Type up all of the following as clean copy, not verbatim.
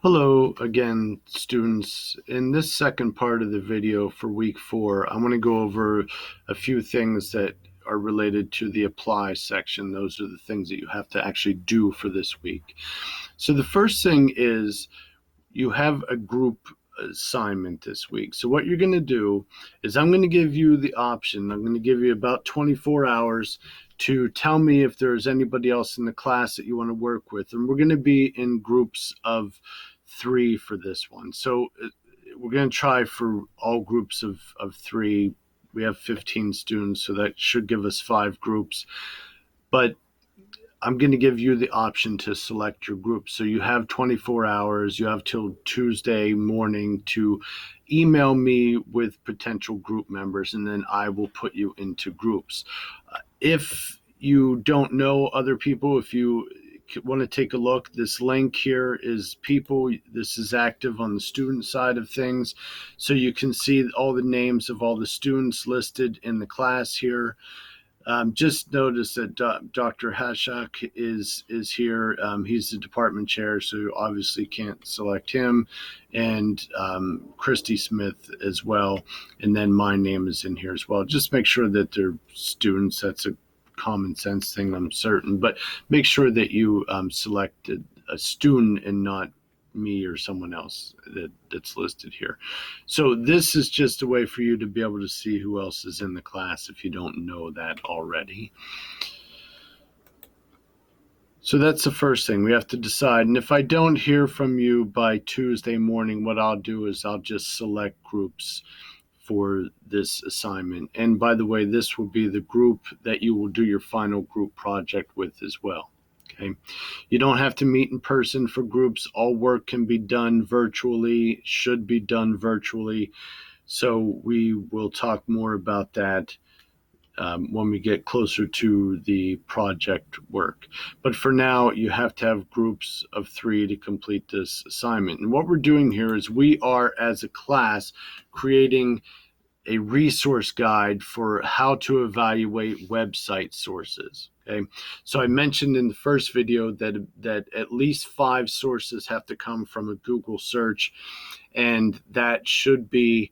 Hello again, students. In this second part of the video for week 4, I want to go over a few things that are related to the apply section. Those are the things that you have to actually do for this week. So the first thing is you have a group assignment this week. So what you're going to do is I'm going to give you the option. I'm going to give you about 24 hours to tell me if there's anybody else in the class that you want to work with. And we're going to be in groups of 3 for this one. So we're going to try for all groups of 3. We have 15 students, so that should give us 5 groups. But I'm going to give you the option to select your group. So you have 24 hours. You have till Tuesday morning to email me with potential group members, and then I will put you into groups. If you don't know other people, if you want to take a look, this link here is people. This is active on the student side of things. So you can see all the names of all the students listed in the class here. Just notice that Dr. Hashak is here. He's the department chair, so you obviously can't select him, and Christy Smith as well. And then my name is in here as well. Just make sure that they're students. That's a common sense thing, I'm certain. But make sure that you selected a student and not me or someone else that's listed here. So this is just a way for you to be able to see who else is in the class if you don't know that already. So that's the first thing we have to decide. And if I don't hear from you by Tuesday morning, what I'll do is I'll just select groups for this assignment. And by the way, this will be the group that you will do your final group project with as well. Okay. You don't have to meet in person for groups. All work can be done virtually, should be done virtually. So we will talk more about that when we get closer to the project work. But for now, you have to have groups of 3 to complete this assignment. And what we're doing here is we are, as a class, creating a resource guide for how to evaluate website sources. Okay, so I mentioned in the first video that at least 5 sources have to come from a Google search, and that should be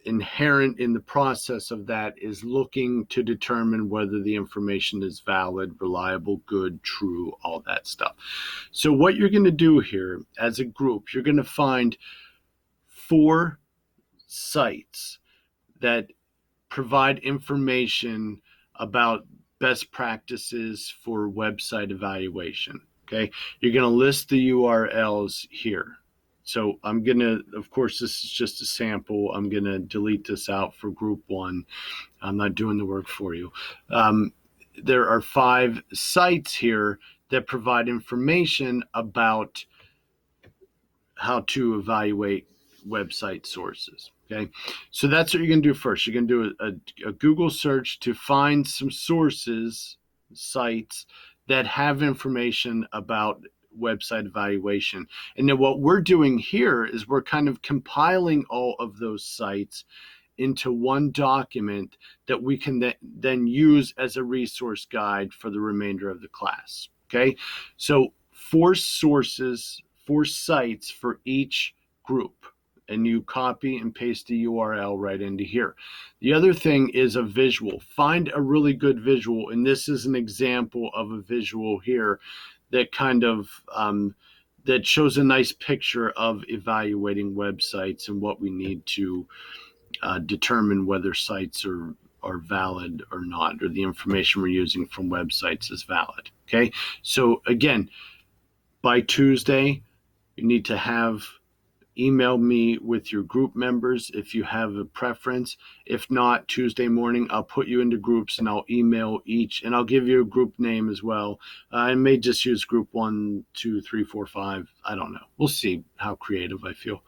inherent in the process of that is looking to determine whether the information is valid, reliable, good, true, all that stuff. So what you're going to do here as a group, you're going to find 4 sites that provide information about best practices for website evaluation. Okay, you're going to list the URLs here. So I'm going to, of course, this is just a sample. I'm going to delete this out for group 1. I'm not doing the work for you. There are 5 sites here that provide information about how to evaluate website sources. Okay, so that's what you're going to do first. You're going to do a Google search to find some sources, sites that have information about website evaluation. And then what we're doing here is we're kind of compiling all of those sites into one document that we can then use as a resource guide for the remainder of the class. Okay, so 4 sources, 4 sites for each group, and you copy and paste the URL right into here. The other thing is a visual. Find a really good visual, and this is an example of a visual here that kind of that shows a nice picture of evaluating websites and what we need to determine whether sites are valid or not, or the information we're using from websites is valid. Okay, so again, by Tuesday, you need to have email me with your group members if you have a preference. If not, Tuesday morning, I'll put you into groups and I'll email each, and I'll give you a group name as well. I may just use group 1, 2, 3, 4, 5. I don't know. We'll see how creative I feel.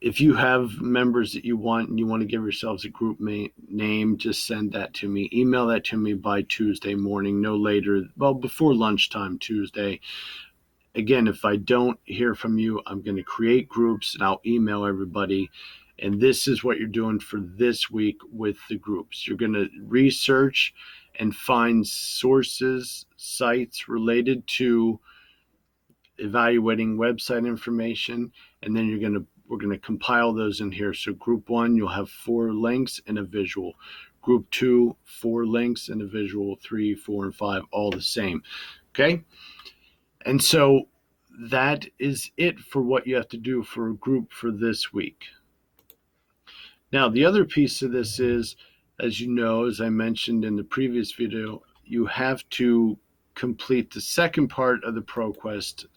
If you have members that you want and you want to give yourselves a group name, just send that to me. Email that to me by Tuesday morning, no later, well, before lunchtime Tuesday. Again, if I don't hear from you, I'm going to create groups and I'll email everybody. And this is what you're doing for this week with the groups. You're going to research and find sources, sites related to evaluating website information, and then we're going to compile those in here. So group 1, you'll have 4 links and a visual. Group 2, 4 links and a visual. 3, 4, and 5, all the same. Okay? And so that is it for what you have to do for a group for this week. Now, the other piece of this is, as you know, as I mentioned in the previous video, you have to complete the second part of the ProQuest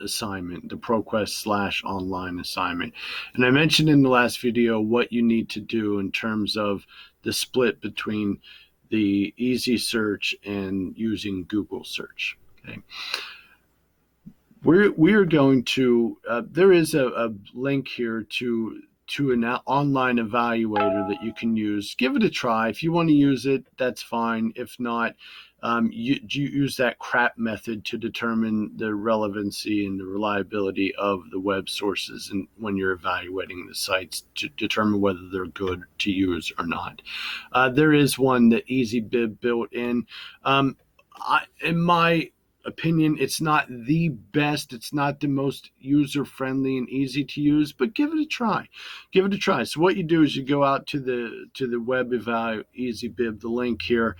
assignment, the ProQuest / online assignment. And I mentioned in the last video what you need to do in terms of the split between the easy search and using Google search. Okay. We're going to, there is a link here to an online evaluator that you can use. Give it a try. If you want to use it, that's fine. If not, you use that CRAP method to determine the relevancy and the reliability of the web sources, and when you're evaluating the sites to determine whether they're good to use or not. There is one that EasyBib built in. In my opinion, it's not the best, it's not the most user friendly and easy to use, but give it a try. So what you do is you go out to the web eval EasyBib, the link here,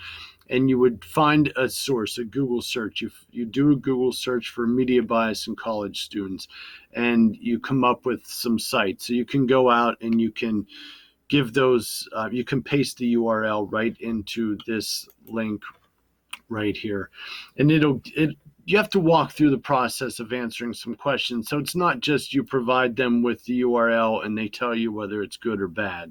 and you would find a source, a Google search. You do a Google search for media bias in college students, and you come up with some sites. So you can go out and you can give those, you can paste the URL right into this link right here, and you have to walk through the process of answering some questions. So it's not just you provide them with the URL and they tell you whether it's good or bad.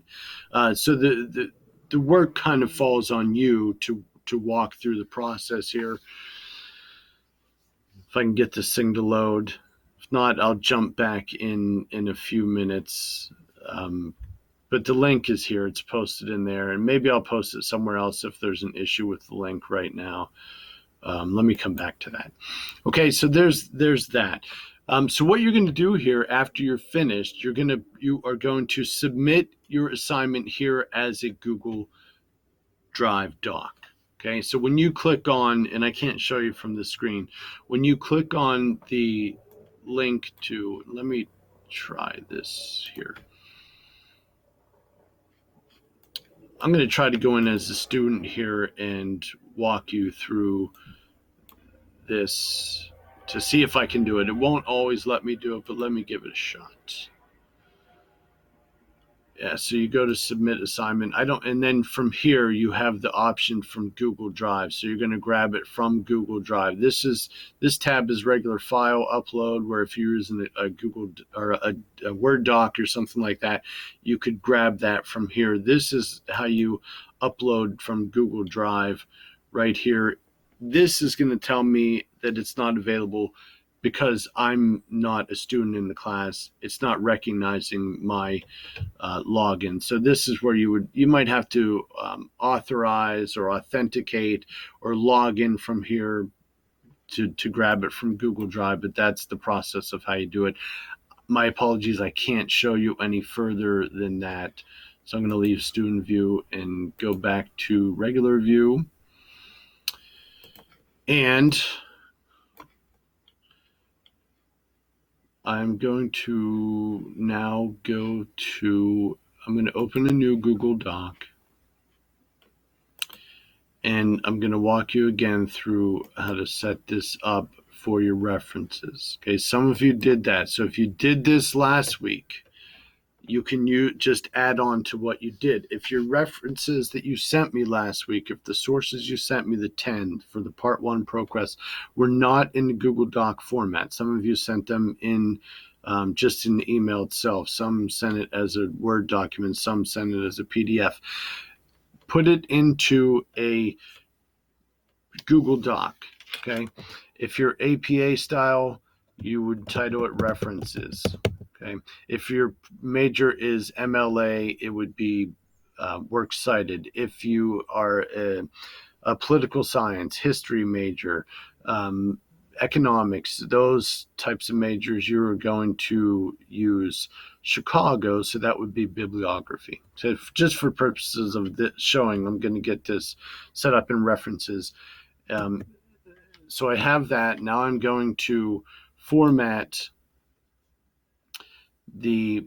So the work kind of falls on you to walk through the process here. If I can get this thing to load. If not, I'll jump back in a few minutes. But the link is here. It's posted in there. And maybe I'll post it somewhere else if there's an issue with the link right now. Let me come back to that. Okay, so there's that. So what you're going to do here after you're finished, you are going to submit your assignment here as a Google Drive doc. Okay, so when you click on, and I can't show you from the screen, when you click on the link to, let me try this here. I'm going to try to go in as a student here and walk you through this to see if I can do it. It won't always let me do it, but let me give it a shot. Yeah, so you go to submit assignment. And then from here you have the option from Google Drive. So you're going to grab it from Google Drive. This tab is regular file upload, where if you're using a Google or a Word doc or something like that, you could grab that from here. This is how you upload from Google Drive right here. This is going to tell me that it's not available because I'm not a student in the class. It's not recognizing my login. So this is where you might have to authorize or authenticate or log in from here to grab it from Google Drive, but that's the process of how you do it. My apologies, I can't show you any further than that. So I'm going to leave student view and go back to regular view. And I'm going to now I'm going to open a new Google Doc, and I'm going to walk you again through how to set this up for your references. Okay, some of you did that. So if you did this last week, you can just add on to what you did. If your references that you sent me last week, if the sources you sent me, the 10 for the Part 1 ProQuest, were not in the Google Doc format, some of you sent them in just in the email itself. Some sent it as a Word document, some sent it as a PDF. Put it into a Google Doc, okay? If you're APA style, you would title it references. Okay. If your major is MLA, it would be works cited. If you are a political science, history major, economics, those types of majors, you're going to use Chicago, so that would be bibliography. So just for purposes of this showing, I'm going to get this set up in references. So I have that. Now I'm going to format the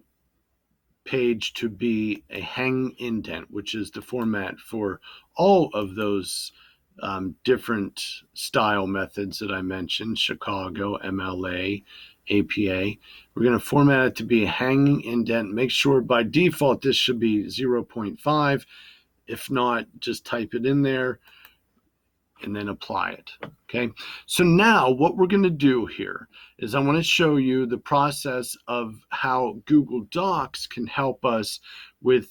page to be a hang indent, which is the format for all of those different style methods that I mentioned, Chicago, MLA, APA. We're going to format it to be a hanging indent. Make sure by default this should be 0.5. If not, just type it in there and then apply it. Okay, so now what we're going to do here is I want to show you the process of how Google Docs can help us with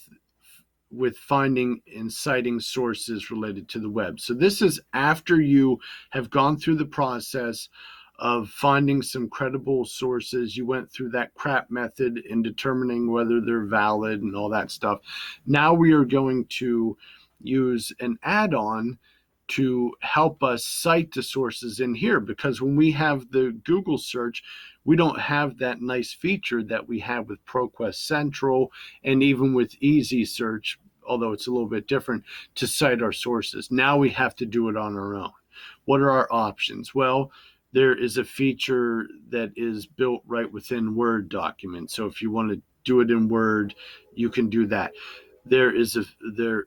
finding and citing sources related to the web. So this is after you have gone through the process of finding some credible sources. You went through that CRAP method in determining whether they're valid and all that stuff. Now we are going to use an add-on to help us cite the sources in here, because when we have the Google search, we don't have that nice feature that we have with ProQuest Central and even with Easy Search, although it's a little bit different, to cite our sources. Now we have to do it on our own. What are our options? Well, there is a feature that is built right within Word documents. So if you want to do it in Word, you can do that. There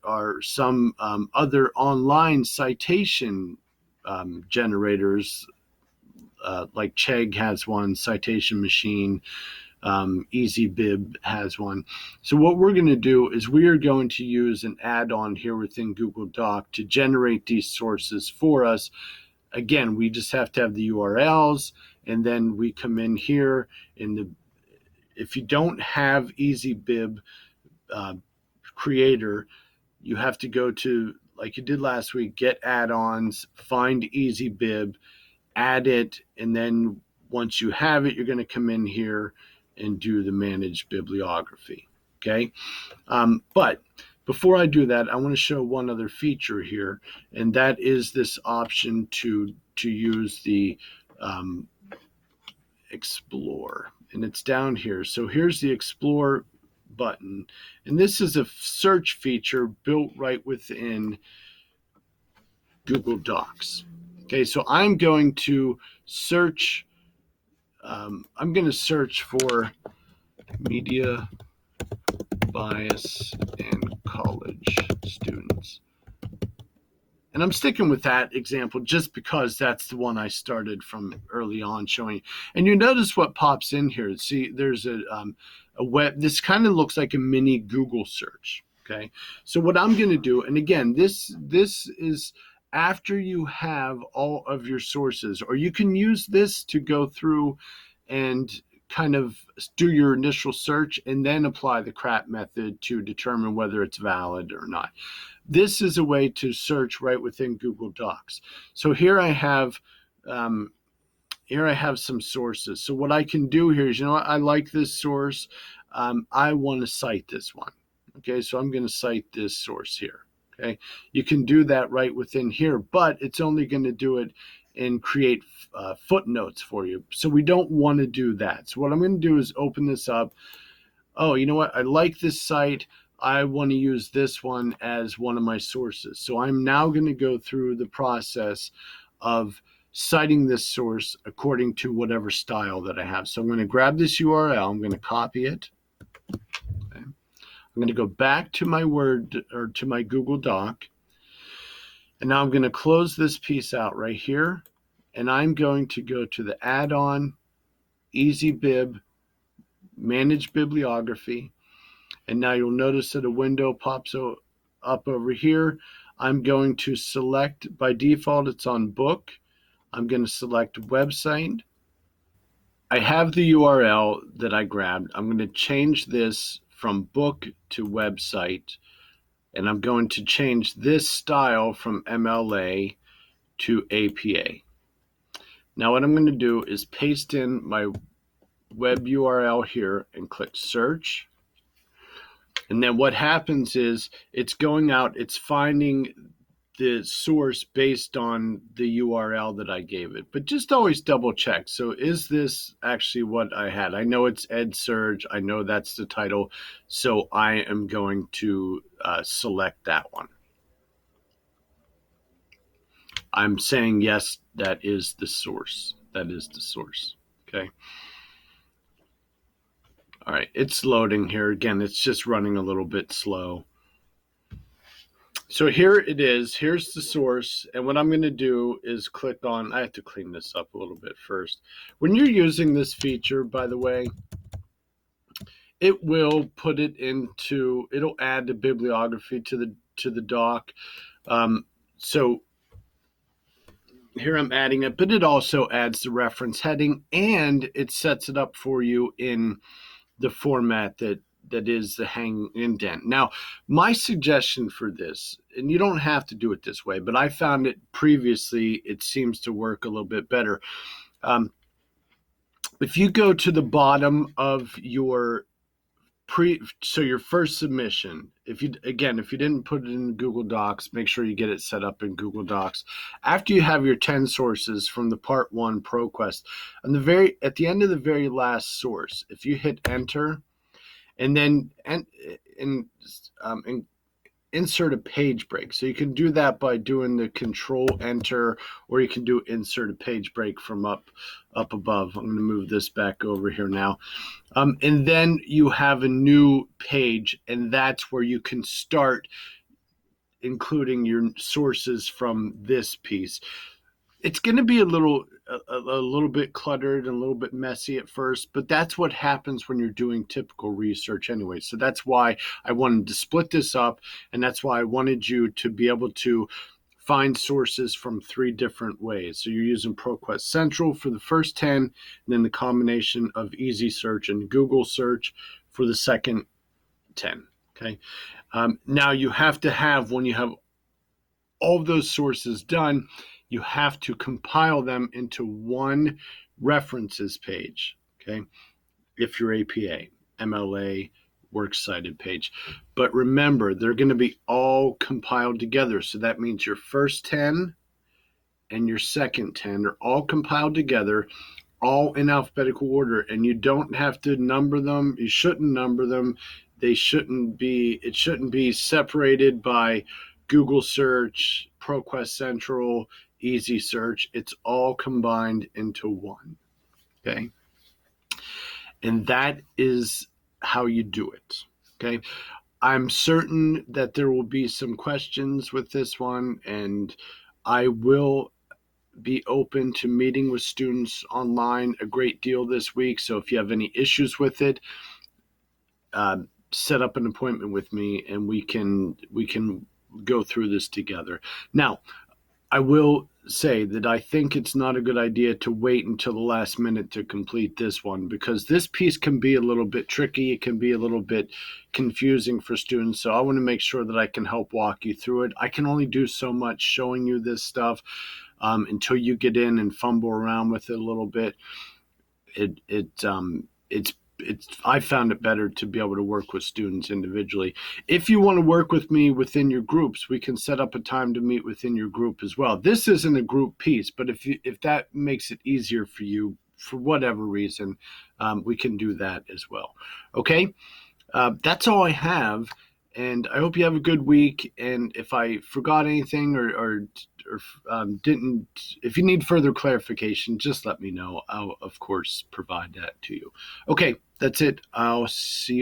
are some other online citation generators, like Chegg has one, Citation Machine, EasyBib has one. So what we're going to do is we are going to use an add-on here within Google Doc to generate these sources for us. Again, we just have to have the URLs, and then we come in here if you don't have EasyBib Creator, you have to go to, like you did last week, get add-ons, find EasyBib, add it, and then once you have it, you're going to come in here and do the manage bibliography. Okay, but before I do that, I want to show one other feature here, and that is this option to use the Explore, and it's down here. So here's the Explore button, and this is a search feature built right within Google Docs. Okay, so I'm going to search. I'm going to search for media bias and college students. And I'm sticking with that example just because that's the one I started from early on showing. And you notice what pops in here. See, there's a web. This kind of looks like a mini Google search. Okay, so what I'm going to do, and again, this is after you have all of your sources, or you can use this to go through and kind of do your initial search and then apply the CRAP method to determine whether it's valid or not. This is a way to search right within Google Docs. So here I have some sources. So what I can do here is, you know what, I like this source. I want to cite this one. Okay, so I'm going to cite this source here. Okay, you can do that right within here, but it's only going to do it and create footnotes for you. So we don't want to do that. So what I'm going to do is open this up. Oh, you know what? I like this site. I want to use this one as one of my sources. So I'm now going to go through the process of citing this source according to whatever style that I have. So I'm going to grab this URL. I'm going to copy it. Okay. I'm going to go back to my Word or to my Google Doc. And now I'm going to close this piece out right here. And I'm going to go to the add-on, EasyBib, manage bibliography. And now you'll notice that a window pops up over here. I'm going to select, by default, it's on book. I'm going to select website. I have the URL that I grabbed. I'm going to change this from book to website. And I'm going to change this style from MLA to APA. Now what I'm going to do is paste in my web URL here and click search. And then what happens is it's going out, it's finding the source based on the URL that I gave it. But just always double check. So is this actually what I had? I know it's EdSurge. I know that's the title. So I am going to select that one. I'm saying yes, that is the source. That is the source. Okay. All right, it's loading here. Again, it's just running a little bit slow. So here it is. Here's the source. And what I'm going to do is click on, I have to clean this up a little bit first. When you're using this feature, by the way, it will put it into, it'll add the bibliography to the doc. So here I'm adding it, but it also adds the reference heading, and it sets it up for you in the format that is the hang indent. Now, my suggestion for this, and you don't have to do it this way, but I found it previously, it seems to work a little bit better. If you go to the bottom of your your first submission, if you didn't put it in Google Docs, make sure you get it set up in Google Docs. After you have your 10 sources from the Part 1 ProQuest, at the end of the very last source, if you hit enter and then insert a page break. So you can do that by doing the control enter, or you can do insert a page break from up above. I'm going to move this back over here now. And then you have a new page, and that's where you can start including your sources from this piece. It's going to be a little bit cluttered and a little bit messy at first, but that's what happens when you're doing typical research anyway. So that's why I wanted to split this up, and that's why I wanted you to be able to find sources from 3 different ways. So you're using ProQuest Central for the first 10, and then the combination of Easy Search and Google Search for the second 10. Okay. Now you have to have, when you have all of those sources done, you have to compile them into one references page, okay? If you're APA, MLA, Works Cited page. But remember, they're going to be all compiled together. So that means your first 10 and your second 10 are all compiled together, all in alphabetical order. And you don't have to number them. You shouldn't number them. It shouldn't be separated by Google Search, ProQuest Central, Easy Search. It's all combined into one, okay? And that is how you do it, okay? I'm certain that there will be some questions with this one, and I will be open to meeting with students online a great deal this week. So if you have any issues with it, set up an appointment with me, and we can go through this together. Now, I will say that I think it's not a good idea to wait until the last minute to complete this one, because this piece can be a little bit tricky. It can be a little bit confusing for students. So I want to make sure that I can help walk you through it. I can only do so much showing you this stuff until you get in and fumble around with it a little bit. I found it better to be able to work with students individually. If you want to work with me within your groups, we can set up a time to meet within your group as well. This isn't a group piece, but if that makes it easier for you for whatever reason, we can do that as well. Okay, that's all I have, and I hope you have a good week. And if I forgot anything or didn't, if you need further clarification, just let me know. I'll of course provide that to you. Okay, that's it. I'll see you.